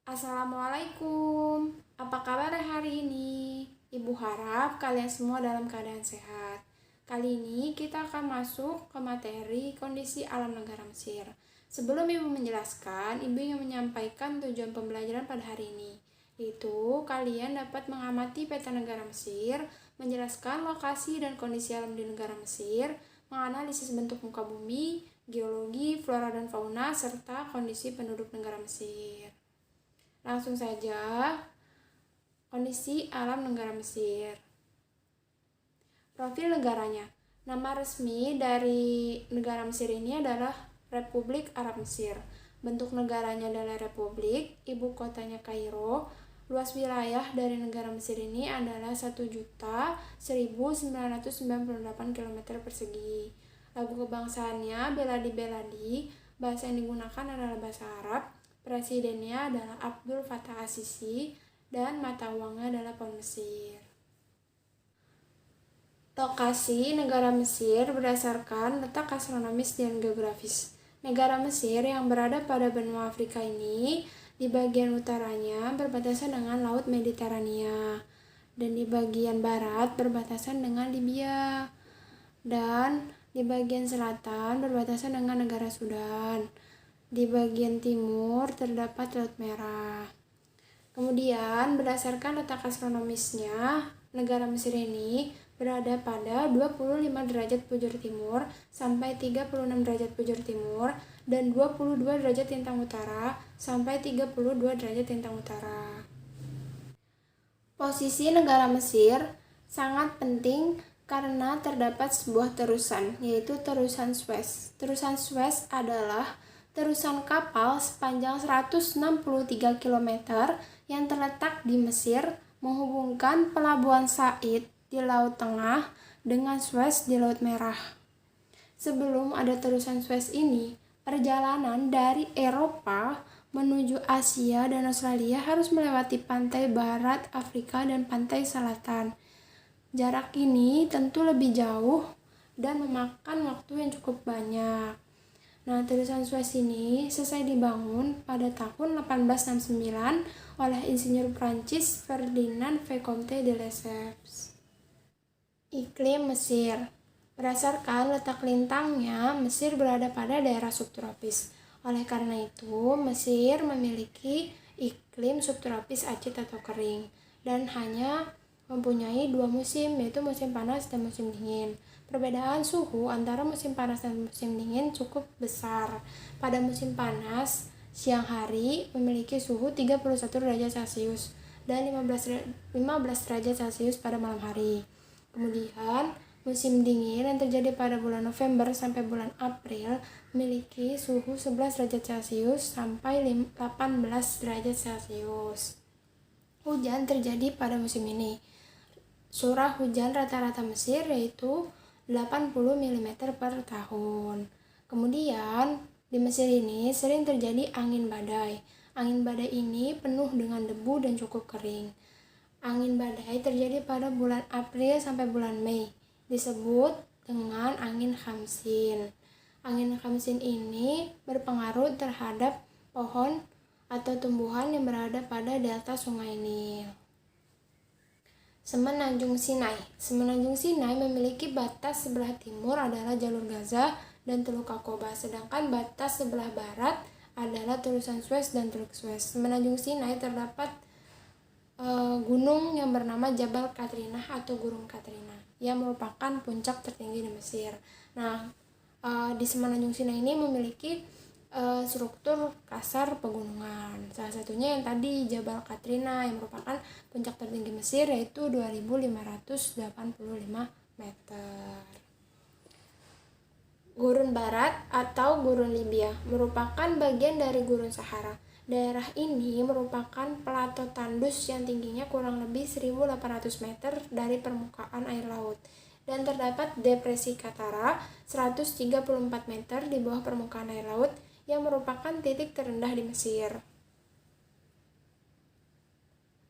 Assalamualaikum, apa kabar hari ini? Ibu harap kalian semua dalam keadaan sehat. Kali ini kita akan masuk ke materi kondisi alam negara Mesir. Sebelum Ibu menjelaskan, Ibu ingin menyampaikan tujuan pembelajaran pada hari ini, yaitu kalian dapat mengamati peta negara Mesir, menjelaskan lokasi dan kondisi alam di negara Mesir, menganalisis bentuk muka bumi, geologi, flora dan fauna, serta kondisi penduduk negara Mesir. Langsung saja, kondisi alam negara Mesir. Profil negaranya. Nama resmi dari negara Mesir ini adalah Republik Arab Mesir. Bentuk negaranya adalah republik, ibu kotanya Kairo. Luas wilayah dari negara Mesir ini adalah 1.1998 km persegi. Lagu kebangsaannya Beladi Beladi, bahasa yang digunakan adalah bahasa Arab. Presidennya adalah Abdul Fattah As-Sisi dan mata uangnya adalah pound Mesir. Lokasi negara Mesir berdasarkan letak astronomis dan geografis. Negara Mesir yang berada pada benua Afrika ini di bagian utaranya berbatasan dengan Laut Mediterania dan di bagian barat berbatasan dengan Libya dan di bagian selatan berbatasan dengan negara Sudan. Di bagian timur terdapat Laut Merah. Kemudian berdasarkan letak astronomisnya, negara Mesir ini berada pada 25 derajat bujur timur sampai 36 derajat bujur timur dan 22 derajat lintang utara sampai 32 derajat lintang utara. Posisi negara Mesir sangat penting karena terdapat sebuah terusan, yaitu terusan Suez. Terusan Suez adalah terusan kapal sepanjang 163 km yang terletak di Mesir menghubungkan Pelabuhan Said di Laut Tengah dengan Suez di Laut Merah. Sebelum ada terusan Suez ini, perjalanan dari Eropa menuju Asia dan Australia harus melewati pantai barat Afrika dan pantai selatan. Jarak ini tentu lebih jauh dan memakan waktu yang cukup banyak. Nah, terusan Suez ini selesai dibangun pada tahun 1869 oleh insinyur Prancis Ferdinand Vicomte de Lesseps. Iklim Mesir. Berdasarkan letak lintangnya, Mesir berada pada daerah subtropis. Oleh karena itu, Mesir memiliki iklim subtropis acid atau kering dan hanya mempunyai dua musim, yaitu musim panas dan musim dingin. Perbedaan suhu antara musim panas dan musim dingin cukup besar. Pada musim panas, siang hari memiliki suhu 31 derajat Celcius dan 15 derajat Celcius pada malam hari. Kemudian, musim dingin yang terjadi pada bulan November sampai bulan April memiliki suhu 11 derajat Celcius sampai 18 derajat Celcius. Hujan terjadi pada musim ini. Curah hujan rata-rata Mesir yaitu 80 mm per tahun. Kemudian, di Mesir ini sering terjadi angin badai. Angin badai ini penuh dengan debu dan cukup kering. Angin badai terjadi pada bulan April sampai bulan Mei. Disebut dengan angin Khamsin. Angin Khamsin ini berpengaruh terhadap pohon atau tumbuhan yang berada pada delta Sungai Nil. Semenanjung Sinai. Semenanjung Sinai memiliki batas sebelah timur adalah jalur Gaza dan Teluk Aqaba, sedangkan batas sebelah barat adalah terusan Suez dan Teluk Suez. Semenanjung Sinai terdapat gunung yang bernama Jabal Katrina atau Gunung Katrina yang merupakan puncak tertinggi di Mesir. Nah, di Semenanjung Sinai ini memiliki struktur kasar pegunungan. Salah satunya yang tadi Jabal Katrina yang merupakan puncak tertinggi Mesir yaitu 2.585 meter. Gurun Barat atau Gurun Libya merupakan bagian dari Gurun Sahara. Daerah ini merupakan plato tandus yang tingginya kurang lebih 1.800 meter dari permukaan air laut dan terdapat depresi Katara 134 meter di bawah permukaan air laut yang merupakan titik terendah di Mesir.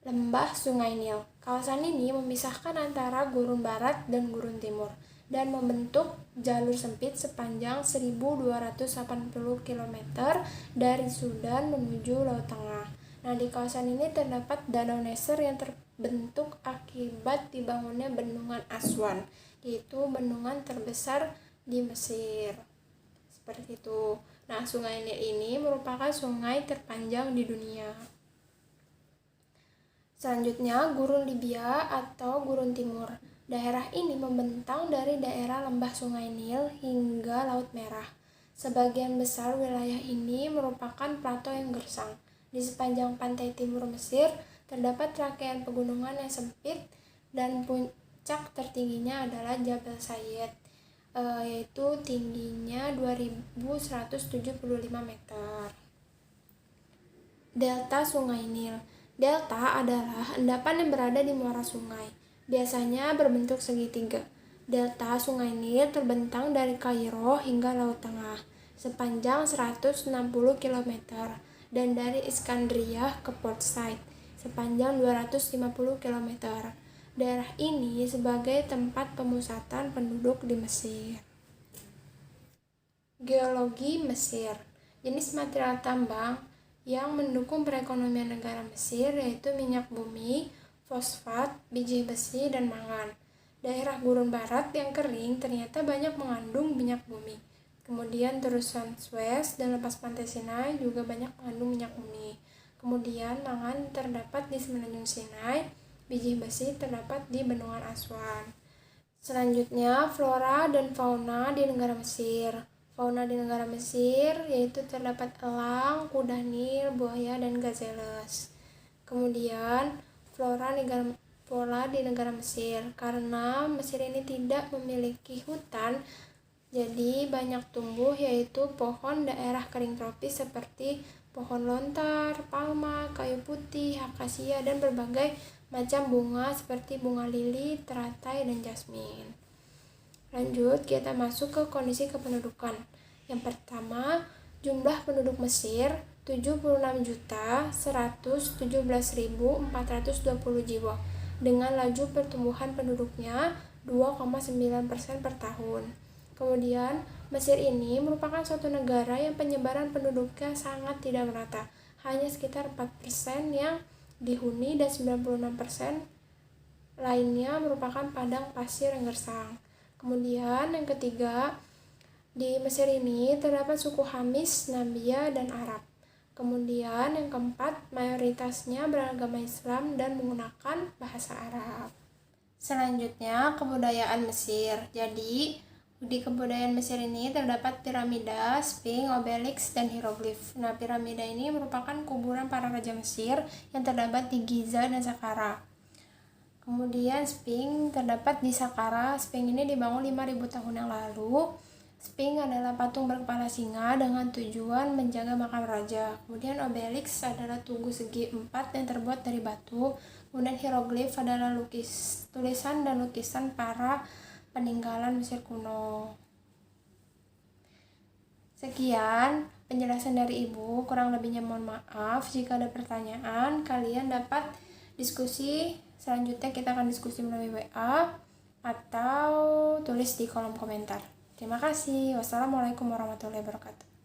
Lembah Sungai Nil. Kawasan ini memisahkan antara Gurun Barat dan Gurun Timur dan membentuk jalur sempit sepanjang 1.280 km dari Sudan menuju Laut Tengah. Nah, di kawasan ini terdapat Danau Neser yang terbentuk akibat dibangunnya Bendungan Aswan, yaitu bendungan terbesar di Mesir. Seperti itu. Nah, Sungai Nil ini merupakan sungai terpanjang di dunia. Selanjutnya, Gurun Libya atau Gurun Timur. Daerah ini membentang dari daerah lembah Sungai Nil hingga Laut Merah. Sebagian besar wilayah ini merupakan plato yang gersang. Di sepanjang pantai timur Mesir, terdapat rangkaian pegunungan yang sempit dan puncak tertingginya adalah Jabal Sayed, yaitu tingginya 2175 meter. Delta Sungai Nil. Delta adalah endapan yang berada di muara sungai, biasanya berbentuk segitiga. Delta Sungai Nil terbentang dari Kairo hingga Laut Tengah, sepanjang 160 km, dan dari Iskandria ke Port Said, sepanjang 250 km. Daerah ini sebagai tempat pemusatan penduduk di Mesir. Geologi Mesir. Jenis material tambang yang mendukung perekonomian negara Mesir yaitu minyak bumi, fosfat, biji besi, dan mangan. Daerah gurun barat yang kering ternyata banyak mengandung minyak bumi. Kemudian terusan Suez dan lepas pantai Sinai juga banyak mengandung minyak bumi. Kemudian mangan terdapat di semenanjung Sinai, biji besi terdapat di Bendungan Aswan. Selanjutnya, flora dan fauna di negara Mesir. Fauna di negara Mesir yaitu terdapat elang, kuda Nil, buaya, dan gazelles. Kemudian, flora di negara Mesir. Karena Mesir ini tidak memiliki hutan, jadi banyak tumbuh yaitu pohon daerah kering tropis seperti pohon lontar, palma, kayu putih, akasia, dan berbagai macam bunga seperti bunga lili, teratai, dan jasmin. Lanjut, kita masuk ke kondisi kependudukan. Yang pertama, jumlah penduduk Mesir 76.117.420 jiwa dengan laju pertumbuhan penduduknya 2,9% per tahun. Kemudian, Mesir ini merupakan suatu negara yang penyebaran penduduknya sangat tidak merata. Hanya sekitar 4% yang dihuni dan 96% lainnya merupakan padang pasir yang gersang. Kemudian yang ketiga, di Mesir ini terdapat suku Hamis, Nabia, dan Arab. Kemudian yang keempat, mayoritasnya beragama Islam dan menggunakan bahasa Arab. Selanjutnya, kebudayaan Mesir. Jadi, di kebudayaan Mesir ini terdapat piramida, sphinx, obelisk, dan hieroglif. Nah, piramida ini merupakan kuburan para raja Mesir yang terdapat di Giza dan Saqqara. Kemudian sphinx terdapat di Saqqara. Sphinx ini dibangun 5.000 tahun yang lalu. Sphinx adalah patung berkepala singa dengan tujuan menjaga makam raja. Kemudian obelisk adalah tugu segi 4 yang terbuat dari batu. Kemudian hieroglif adalah tulisan dan lukisan para peninggalan Mesir kuno. Sekian penjelasan dari Ibu, kurang lebihnya mohon maaf. Jika ada pertanyaan, kalian dapat diskusi. Selanjutnya kita akan diskusi melalui WA atau tulis di kolom komentar. Terima kasih. Wassalamualaikum warahmatullahi wabarakatuh.